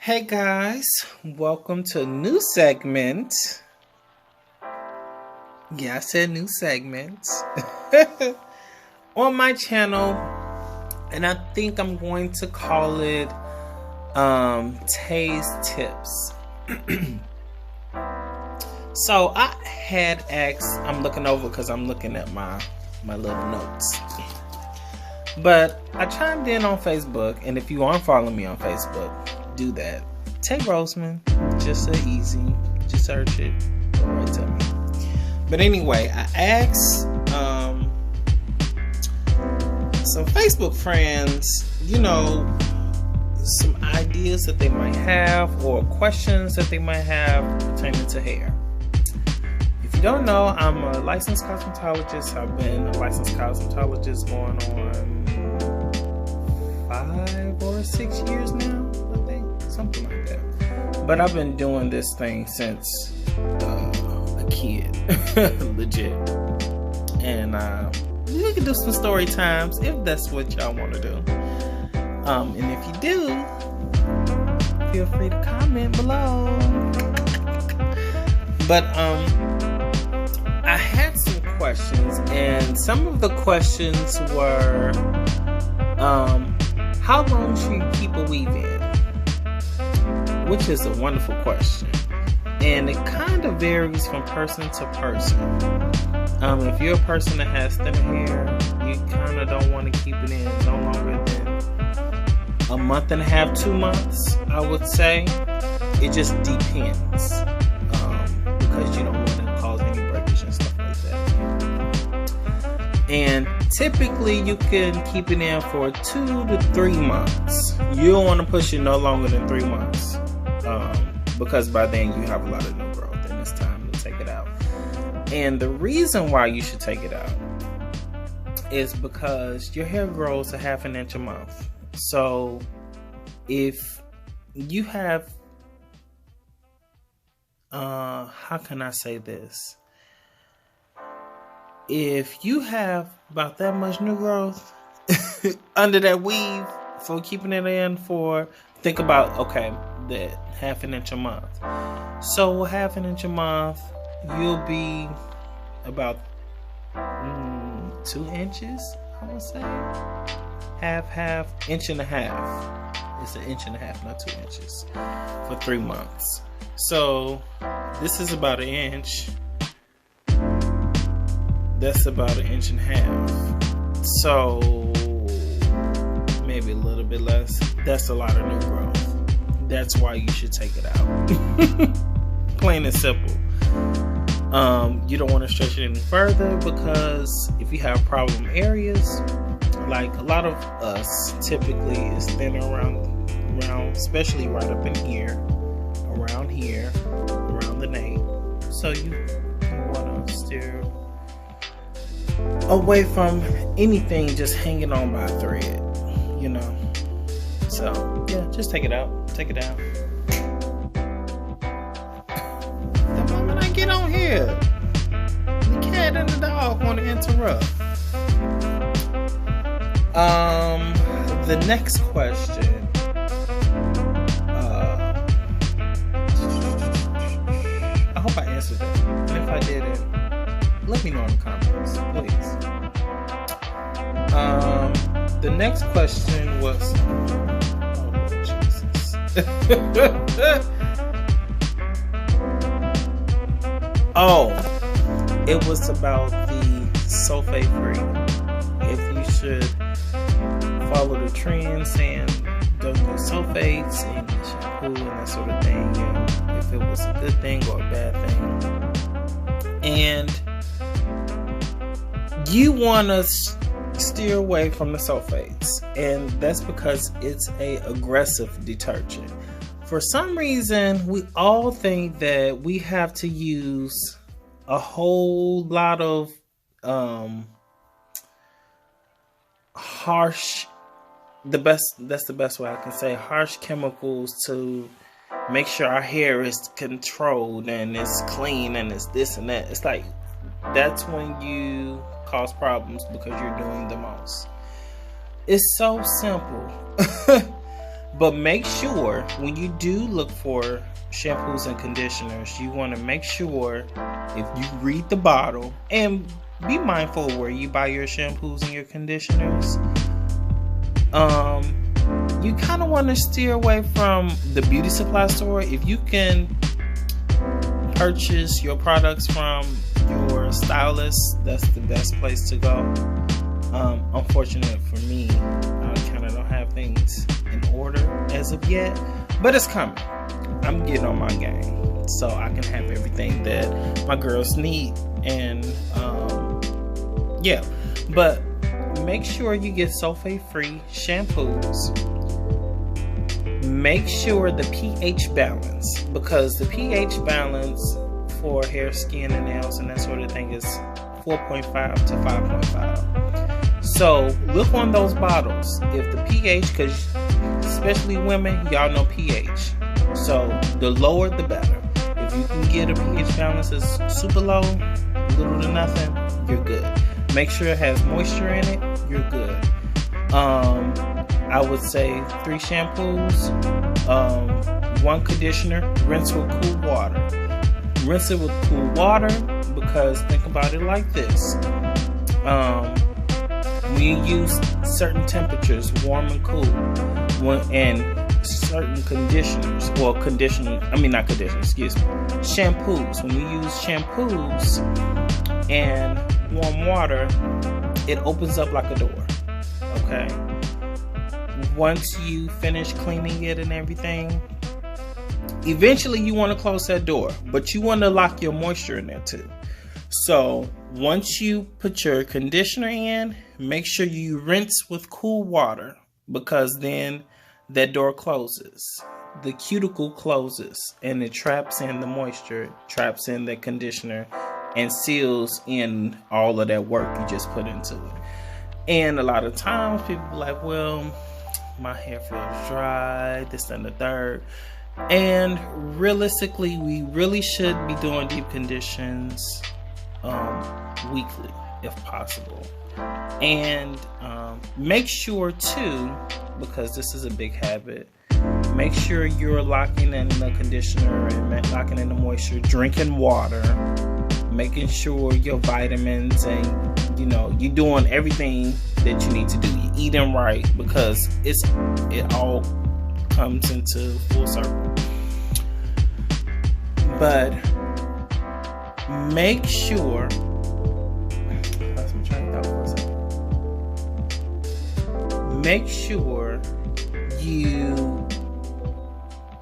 Hey guys, welcome to a new segment. Yeah, I said new segment on my channel, and I think I'm going to call it Taee's Tips. So I had asked, I'm looking over because I'm looking at my little notes. But I chimed in on Facebook, and if you aren't following me on Facebook, do that. Taee Roseman, just so easy. Just search it, go right to me. But anyway, I asked some Facebook friends, some ideas that they might have or questions that they might have pertaining to hair. If you don't know, I'm a licensed cosmetologist. I've been a licensed cosmetologist going on 5 or 6 years now, I think, something like that. But I've been doing this thing since a kid, legit. And we can do some story times if that's what y'all want to do. And if you do, feel free to comment below. But I had some questions, and some of the questions were, how long should you keep a weave in? Which is a wonderful question. And it kind of varies from person to person. If you're a person that has thinner hair, you kind of don't want to keep it in no longer than a month and a half, 2 months, I would say. It just depends. Because you don't want to cause any breakage and stuff like that. And typically you can keep it in for 2 to 3 months. You don't want to push it no longer than 3 months. Because by then you have a lot of new growth and it's time to take it out. And the reason why you should take it out is because your hair grows a ½ inch a month. So if you have, how can I say this? If you have about that much new growth under that weave for keeping it in for, think about, okay, that ½ inch a month. So ½ inch a month, you'll be about 2 inches, I would say. Half, inch and a half. It's an inch and a half, not 2 inches, for 3 months. So this is about an inch. That's about an inch and a half. So maybe a little bit less. That's a lot of new growth. That's why you should take it out. Plain and simple. You don't want to stretch it any further, because if you have problem areas, like a lot of us typically is thinner around, especially right up in here, around the nape. So you want to steer away from anything just hanging on by a thread, So yeah, just take it out. Take it out. The moment I get on here, the cat and the dog want to interrupt. The next question. I hope I answered that. And if I didn't, let me know in the comments, please. The next question was, it was about the sulfate free. If you should follow the trend saying don't use sulfates in shampoo and that sort of thing, and if it was a good thing or a bad thing. And you want to steer away from the sulfates, and that's because it's a aggressive detergent. For some reason, we all think that we have to use a whole lot of harsh, that's the best way I can say, harsh chemicals to make sure our hair is controlled and it's clean and it's this and that. It's like, that's when you cause problems, because you're doing the most. It's so simple. But make sure when you do look for shampoos and conditioners, you want to make sure if you read the bottle, and be mindful of where you buy your shampoos and your conditioners. You kind of want to steer away from the beauty supply store. If you can purchase your products from your stylist, that's the best place to go. Unfortunate for me, I kind of don't have things in order as of yet, but it's coming. I'm getting on my game so I can have everything that my girls need. And yeah, but make sure you get sulfate-free shampoos. Make sure the pH balance, because the pH balance for hair, skin, and nails and that sort of thing is 4.5 to 5.5. So look on those bottles. If the pH, because especially women, y'all know pH. So the lower the better. If you can get a pH balance that's super low, little to nothing, you're good. Make sure it has moisture in it, you're good. I would say 3 shampoos, 1 conditioner, rinse with cool water. Rinse it with cool water, because think about it like this. When you use certain temperatures, warm and cool, and certain conditioners, shampoos. When you use shampoos and warm water, it opens up like a door. Okay. Once you finish cleaning it and everything, eventually you want to close that door, but you want to lock your moisture in there too. So once you put your conditioner in, make sure you rinse with cool water, because then that door closes. The cuticle closes and it traps in the moisture, traps in the conditioner, and seals in all of that work you just put into it. And a lot of times people be like, well, my hair feels dry, this and the third. And realistically, we really should be doing deep conditions weekly if possible. And make sure too, because this is a big habit, make sure you're locking in the conditioner and locking in the moisture, drinking water, making sure your vitamins, and you're doing everything that you need to do. You're eating right, because it all comes into full circle. But make sure, make sure you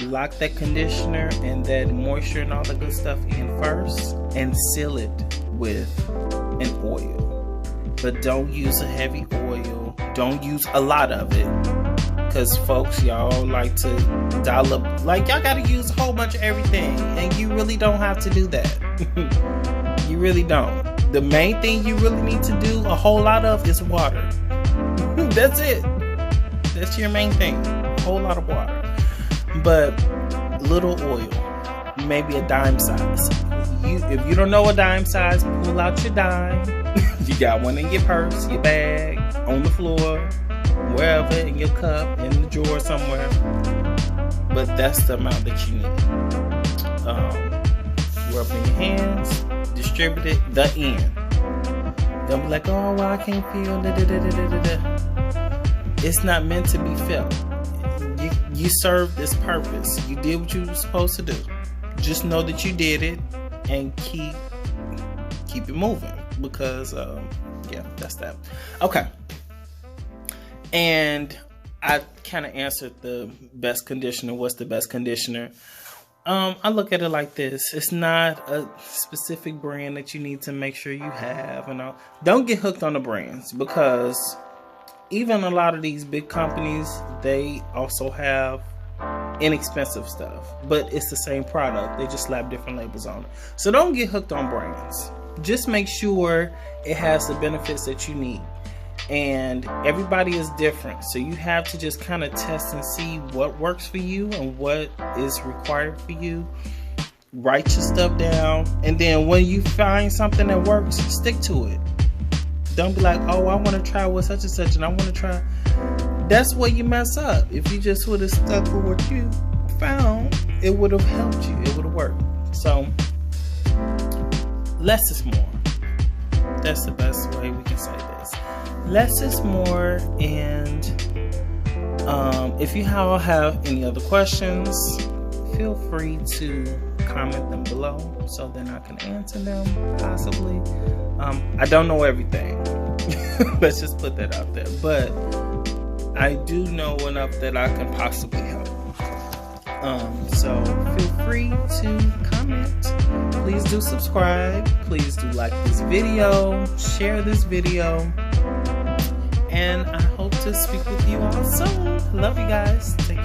lock that conditioner and that moisture and all the good stuff in first, and seal it with an oil. But don't use a heavy oil. Don't use a lot of it, because folks, y'all like to dial up, like y'all gotta use a whole bunch of everything, and you really don't have to do that. You really don't. The main thing you really need to do a whole lot of is water. That's it. That's your main thing. A whole lot of water. But little oil, maybe a dime size. If you don't know a dime size, pull out your dime. You got one in your purse, your bag, on the floor, wherever, in your cup, in the drawer somewhere. But that's the amount that you need. Rub in your hands, distribute it, the end. Don't be like, oh, well, I can't feel It's not meant to be felt. You served this purpose. You did what you were supposed to do. Just know that you did it, and keep it moving, because yeah, that's that. Okay. And I kind of answered the best conditioner. What's the best conditioner? I look at it like this. It's not a specific brand that you need to make sure you have. And don't get hooked on the brands, because even a lot of these big companies, they also have inexpensive stuff, but it's the same product. They just slap different labels on it. So don't get hooked on brands. Just make sure it has the benefits that you need. And everybody is different, so you have to just kind of test and see what works for you and what is required for you. Write your stuff down, and then when you find something that works, stick to it. Don't be like, oh, I want to try with such and such, and I want to try. that's where you mess up. If you just would have stuck with what you found, it would have helped you. It would have worked. So less is more. That's the best way we can say this. Less is more. And if you all have any other questions, feel free to comment them below so then I can answer them, possibly. I don't know everything. Let's just put that out there. But I do know enough that I can possibly help. So feel free to comment. Please do subscribe. Please do like this video. Share this video. And I hope to speak with you all soon. Love you guys. Take care.